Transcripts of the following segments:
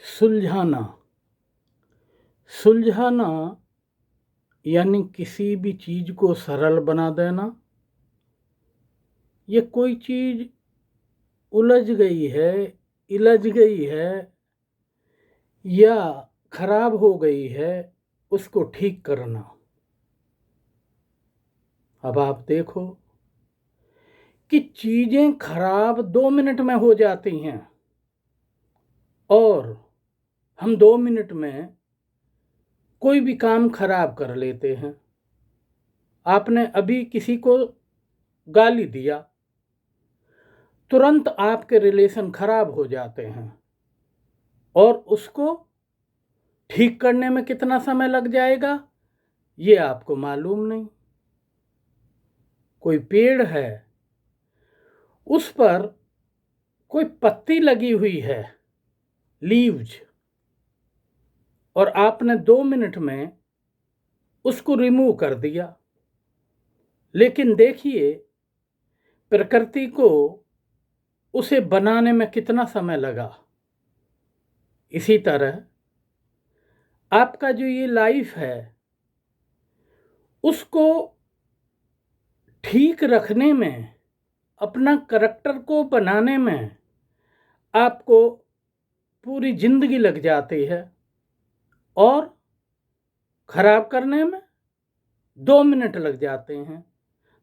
सुलझाना। सुलझाना यानी किसी भी चीज़ को सरल बना देना। ये कोई चीज़ उलझ गई है, इलझ गई है या खराब हो गई है, उसको ठीक करना। अब आप देखो कि चीज़ें खराब 2 मिनट में हो जाती हैं और हम 2 मिनट में कोई भी काम खराब कर लेते हैं। आपने अभी किसी को गाली दिया, तुरंत आपके रिलेशन खराब हो जाते हैं और उसको ठीक करने में कितना समय लग जाएगा ये आपको मालूम नहीं। कोई पेड़ है, उस पर कोई पत्ती लगी हुई है, लीव्स, और आपने 2 मिनट में उसको रिमूव कर दिया। लेकिन देखिए प्रकृति को उसे बनाने में कितना समय लगा। इसी तरह आपका जो ये लाइफ है, उसको ठीक रखने में, अपना करैक्टर को बनाने में आपको पूरी जिंदगी लग जाती है और खराब करने में 2 मिनट लग जाते हैं।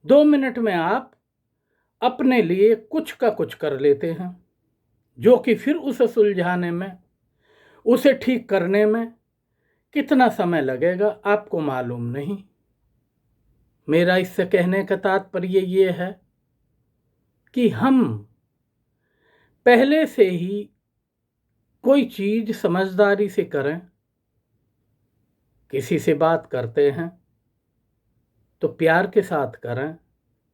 2 मिनट में आप अपने लिए कुछ का कुछ कर लेते हैं, जो कि फिर उसे सुलझाने में, उसे ठीक करने में कितना समय लगेगा आपको मालूम नहीं। मेरा इससे कहने का तात्पर्य ये है कि हम पहले से ही कोई चीज़ समझदारी से करें। किसी से बात करते हैं तो प्यार के साथ करें,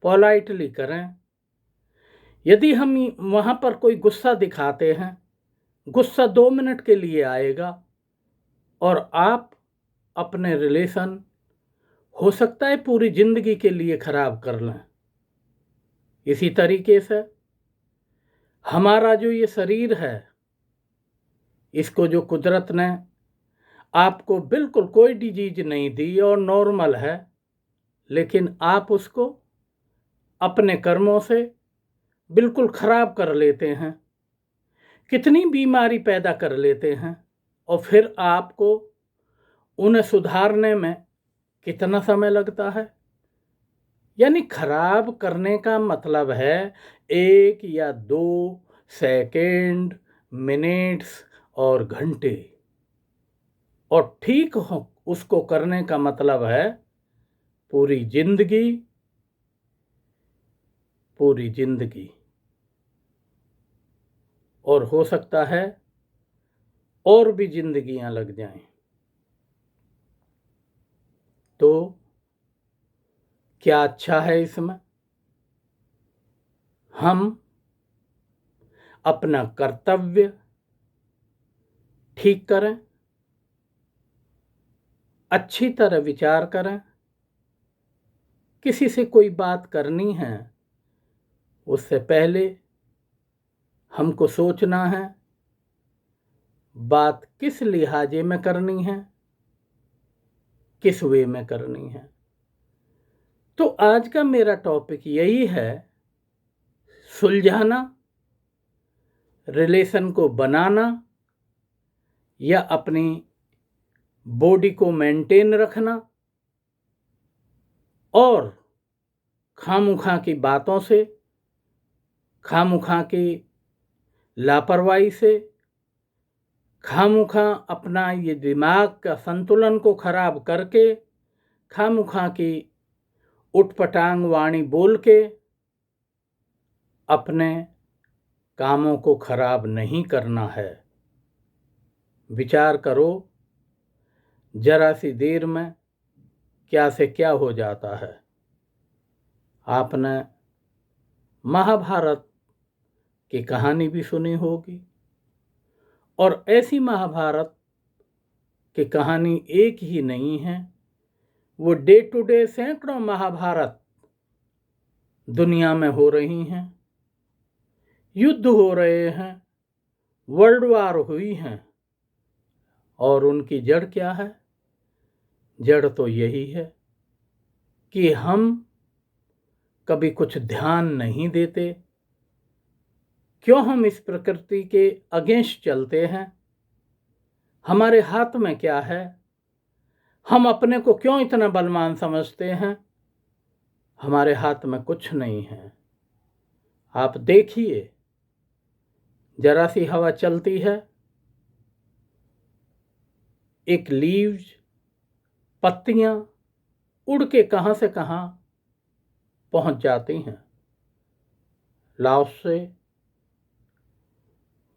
पोलाइटली करें। यदि हम वहाँ पर कोई गुस्सा दिखाते हैं, गुस्सा 2 मिनट के लिए आएगा और आप अपने रिलेशन हो सकता है पूरी जिंदगी के लिए खराब कर लें। इसी तरीके से हमारा जो ये शरीर है, इसको जो कुदरत ने आपको बिल्कुल कोई डिजीज नहीं दी और नॉर्मल है, लेकिन आप उसको अपने कर्मों से बिल्कुल खराब कर लेते हैं, कितनी बीमारी पैदा कर लेते हैं और फिर आपको उन्हें सुधारने में कितना समय लगता है। यानी खराब करने का मतलब है 1 या 2 सेकंड, मिनट्स और घंटे, और ठीक हो उसको करने का मतलब है पूरी जिंदगी, पूरी जिंदगी। और हो सकता है और भी जिंदगियां लग जाएं। तो क्या अच्छा है इसमें? हम अपना कर्तव्य ठीक करें, अच्छी तरह विचार करें। किसी से कोई बात करनी है, उससे पहले हमको सोचना है बात किस लिहाजे में करनी है, किस वे में करनी है। तो आज का मेरा टॉपिक यही है, सुलझाना, रिलेशन को बनाना या अपनी बॉडी को मेंटेन रखना और खामखा की बातों से, खामखा की लापरवाही से, खामखा अपना ये दिमाग का संतुलन को खराब करके, खामखा की उटपटांग वाणी बोल के अपने कामों को खराब नहीं करना है। विचार करो, जरा सी देर में क्या से क्या हो जाता है। आपने महाभारत की कहानी भी सुनी होगी, और ऐसी महाभारत की कहानी एक ही नहीं है, वो डे टू डे सैकड़ों महाभारत दुनिया में हो रही हैं, युद्ध हो रहे हैं, वर्ल्ड वार हुई हैं, और उनकी जड़ क्या है? जड़ तो यही है कि हम कभी कुछ ध्यान नहीं देते। क्यों हम इस प्रकृति के अगेंस्ट चलते हैं? हमारे हाथ में क्या है? हम अपने को क्यों इतना बलवान समझते हैं? हमारे हाथ में कुछ नहीं है। आप देखिए, जरा सी हवा चलती है, एक लीव्स, पत्तियां उड़ के कहां से कहां पहुंच जाती हैं। लाओस से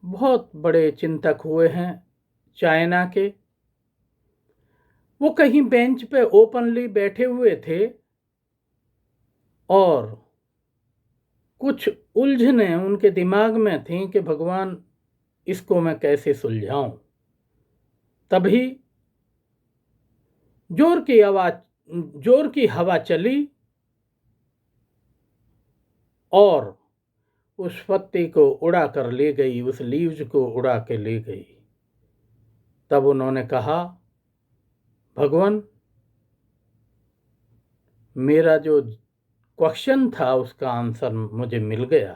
बहुत बड़े चिंतक हुए हैं चाइना के। वो कहीं बेंच पे ओपनली बैठे हुए थे और कुछ उलझने उनके दिमाग में थी कि भगवान इसको मैं कैसे सुलझाऊं। तभी जोर की हवा चली और उस पत्ती को उड़ा कर ले गई, उस लीव्स को उड़ा के ले गई। तब उन्होंने कहा, भगवान, मेरा जो क्वेश्चन था उसका आंसर मुझे मिल गया।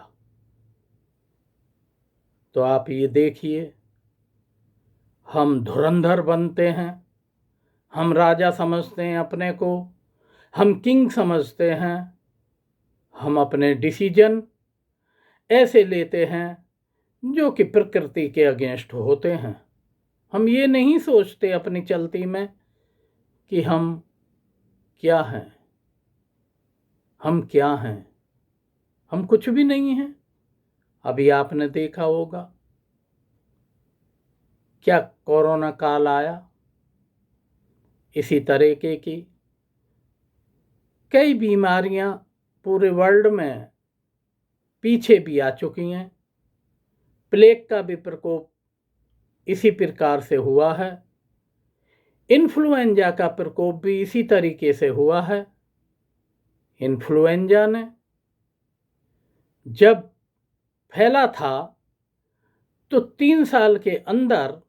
तो आप ये देखिए, हम धुरंधर बनते हैं, हम राजा समझते हैं अपने को, हम किंग समझते हैं, हम अपने डिसीजन ऐसे लेते हैं जो कि प्रकृति के अगेंस्ट होते हैं। हम ये नहीं सोचते अपनी चलती में कि हम क्या हैं। हम क्या हैं? हम कुछ भी नहीं हैं। अभी आपने देखा होगा क्या कोरोना काल आया, इसी तरीके की कई बीमारियां पूरे वर्ल्ड में पीछे भी आ चुकी हैं। प्लेग का भी प्रकोप इसी प्रकार से हुआ है। इन्फ्लुएंजा का प्रकोप भी इसी तरीके से हुआ है। इन्फ्लुएंजा ने जब फैला था तो 3 साल के अंदर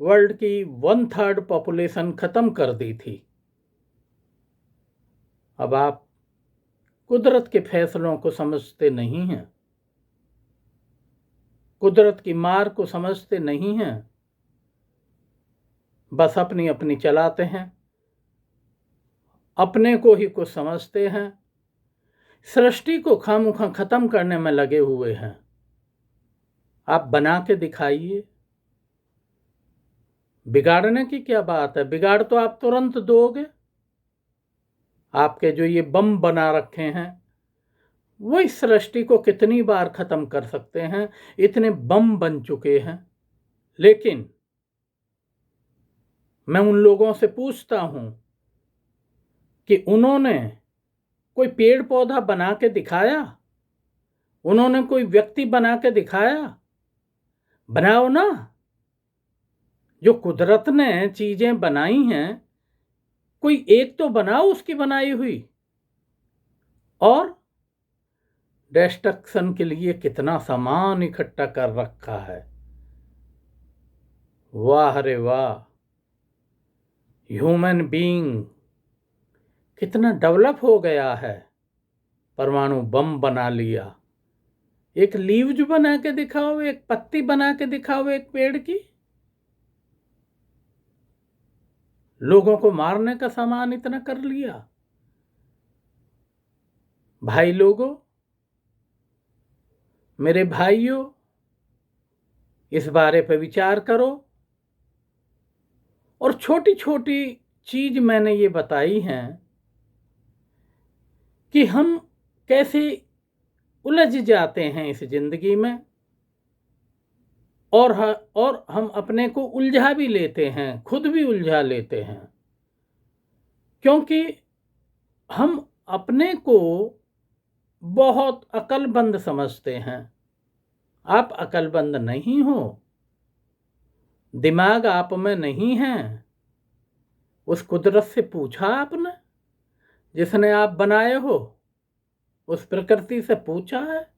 वर्ल्ड की 1/3 पॉपुलेशन खत्म कर दी थी। अब आप कुदरत के फैसलों को समझते नहीं हैं, कुदरत की मार को समझते नहीं हैं, बस अपनी अपनी चलाते हैं, अपने को ही कुछ समझते हैं, सृष्टि को खामखा खत्म करने में लगे हुए हैं। आप बना के दिखाइए, बिगाड़ने की क्या बात है? बिगाड़ तो आप तुरंत दोगे। आपके जो ये बम बना रखे हैं वो इस सृष्टि को कितनी बार खत्म कर सकते हैं, इतने बम बन चुके हैं। लेकिन मैं उन लोगों से पूछता हूं कि उन्होंने कोई पेड़ पौधा बना के दिखाया? उन्होंने कोई व्यक्ति बना के दिखाया? बनाओ ना। जो कुदरत ने चीजें बनाई हैं, कोई एक तो बनाओ उसकी बनाई हुई। और डिस्ट्रक्शन के लिए कितना सामान इकट्ठा कर रखा है। वाह रे वाह, ह्यूमन बीइंग कितना डेवलप हो गया है। परमाणु बम बना लिया। एक लीव्स बना के दिखाओ, एक पत्ती बना के दिखाओ एक पेड़ की। लोगों को मारने का सामान इतना कर लिया। भाई लोगों, मेरे भाइयों, इस बारे पर विचार करो। और छोटी छोटी चीज मैंने ये बताई हैं कि हम कैसे उलझ जाते हैं इस जिंदगी में, और हम अपने को उलझा भी लेते हैं, खुद भी उलझा लेते हैं, क्योंकि हम अपने को बहुत अक्लमंद समझते हैं। आप अक्लमंद नहीं हो, दिमाग आप में नहीं है। उस कुदरत से पूछा आपने, जिसने आप बनाए हो? उस प्रकृति से पूछा है?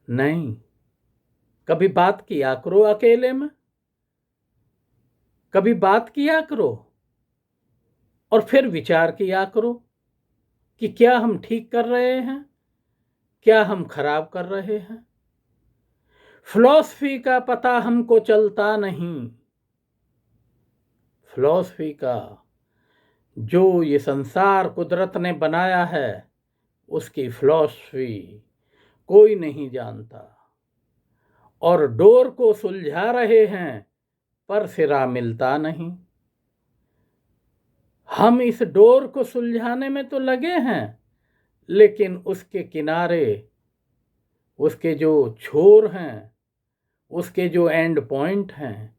नहीं। कभी बात किया करो अकेले में। कभी बात किया करो और फिर विचार किया करो कि क्या हम ठीक कर रहे हैं, क्या हम खराब कर रहे हैं। फिलॉसफी का पता हमको चलता नहीं, फिलॉसफी का जो ये संसार कुदरत ने बनाया है उसकी फिलॉसफी कोई नहीं जानता, और डोर को सुलझा रहे हैं पर सिरा मिलता नहीं। हम इस डोर को सुलझाने में तो लगे हैं, लेकिन उसके किनारे, उसके जो छोर हैं, उसके जो एंड पॉइंट हैं,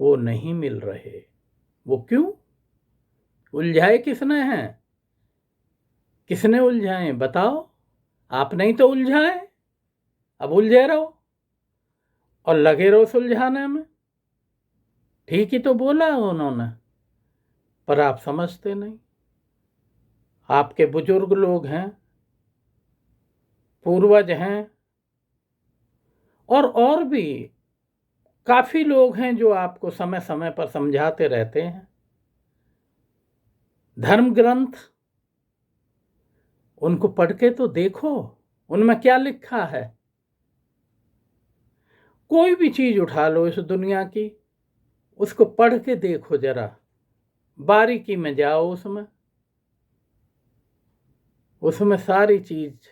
वो नहीं मिल रहे। वो क्यों? उलझाए किसने हैं? किसने उलझाए बताओ? आप नहीं तो उलझाए, अब उलझे रहो और लगे रहो सुलझाने में। ठीक ही तो बोला उन्होंने, पर आप समझते नहीं। आपके बुजुर्ग लोग हैं, पूर्वज हैं, और भी काफी लोग हैं जो आपको समय समय पर समझाते रहते हैं। धर्म ग्रंथ, उनको पढ़ के तो देखो, उनमें क्या लिखा है। कोई भी चीज उठा लो इस दुनिया की, उसको पढ़ के देखो, जरा बारीकी में जाओ, उसमें सारी चीज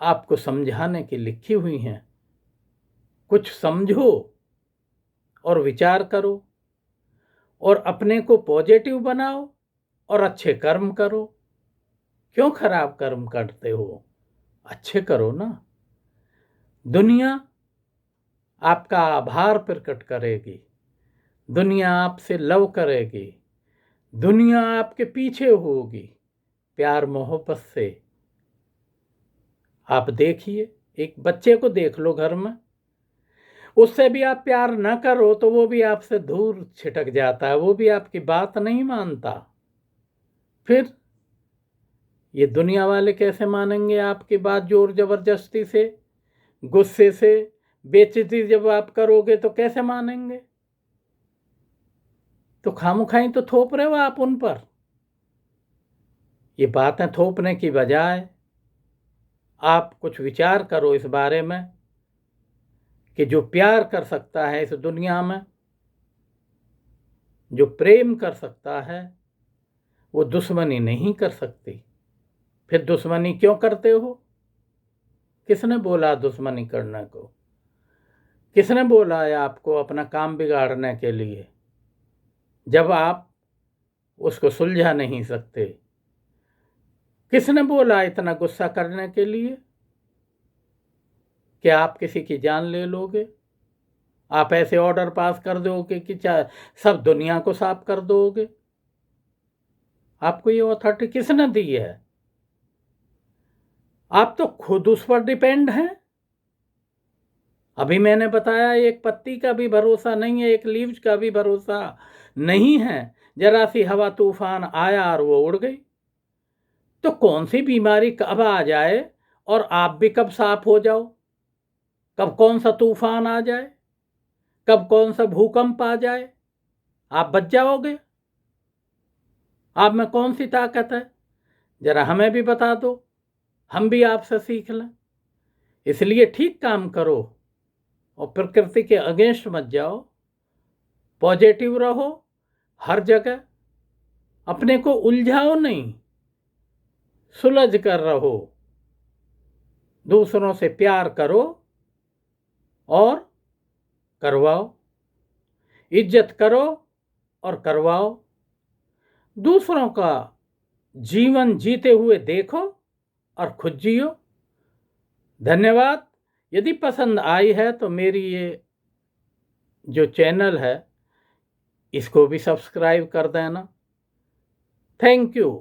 आपको समझाने की लिखी हुई हैं। कुछ समझो और विचार करो और अपने को पॉजिटिव बनाओ और अच्छे कर्म करो। क्यों खराब कर्म करते हो? अच्छे करो ना। दुनिया आपका आभार प्रकट करेगी, दुनिया आपसे लव करेगी, दुनिया आपके पीछे होगी प्यार मोहब्बत से। आप देखिए, एक बच्चे को देख लो घर में, उससे भी आप प्यार ना करो तो वो भी आपसे दूर छिटक जाता है, वो भी आपकी बात नहीं मानता। फिर ये दुनिया वाले कैसे मानेंगे आपकी बात? जोर जबरदस्ती से, गुस्से से, बेइज्जती जब आप करोगे तो कैसे मानेंगे? तो खामोखाई तो थोप रहे हो आप उन पर। ये बातें थोपने की बजाय आप कुछ विचार करो इस बारे में कि जो प्यार कर सकता है इस दुनिया में, जो प्रेम कर सकता है, वो दुश्मनी नहीं कर सकती। फिर दुश्मनी क्यों करते हो? किसने बोला दुश्मनी करने को? किसने बोला है आपको अपना काम बिगाड़ने के लिए, जब आप उसको सुलझा नहीं सकते? किसने बोला इतना गुस्सा करने के लिए कि आप किसी की जान ले लोगे? आप ऐसे ऑर्डर पास कर दोगे कि सब दुनिया को साफ कर दोगे? आपको ये अथॉरिटी किसने दी है? आप तो खुद उस पर डिपेंड हैं। अभी मैंने बताया, एक पत्ती का भी भरोसा नहीं है, एक लीव्स का भी भरोसा नहीं है। जरा सी हवा तूफान आया और वो उड़ गई। तो कौन सी बीमारी कब आ जाए और आप भी कब साफ हो जाओ? कब कौन सा तूफान आ जाए, कब कौन सा भूकंप आ जाए, आप बच जाओगे? आप में कौन सी ताकत है? जरा हमें भी बता दो, हम भी आपसे सीख लें। इसलिए ठीक काम करो और प्रकृति के अगेंस्ट मत जाओ। पॉजिटिव रहो हर जगह, अपने को उलझाओ नहीं, सुलझ कर रहो। दूसरों से प्यार करो और करवाओ, इज्जत करो और करवाओ। दूसरों का जीवन जीते हुए देखो और खुद जियो। धन्यवाद। यदि पसंद आई है तो मेरी ये जो चैनल है इसको भी सब्सक्राइब कर देना। Thank you.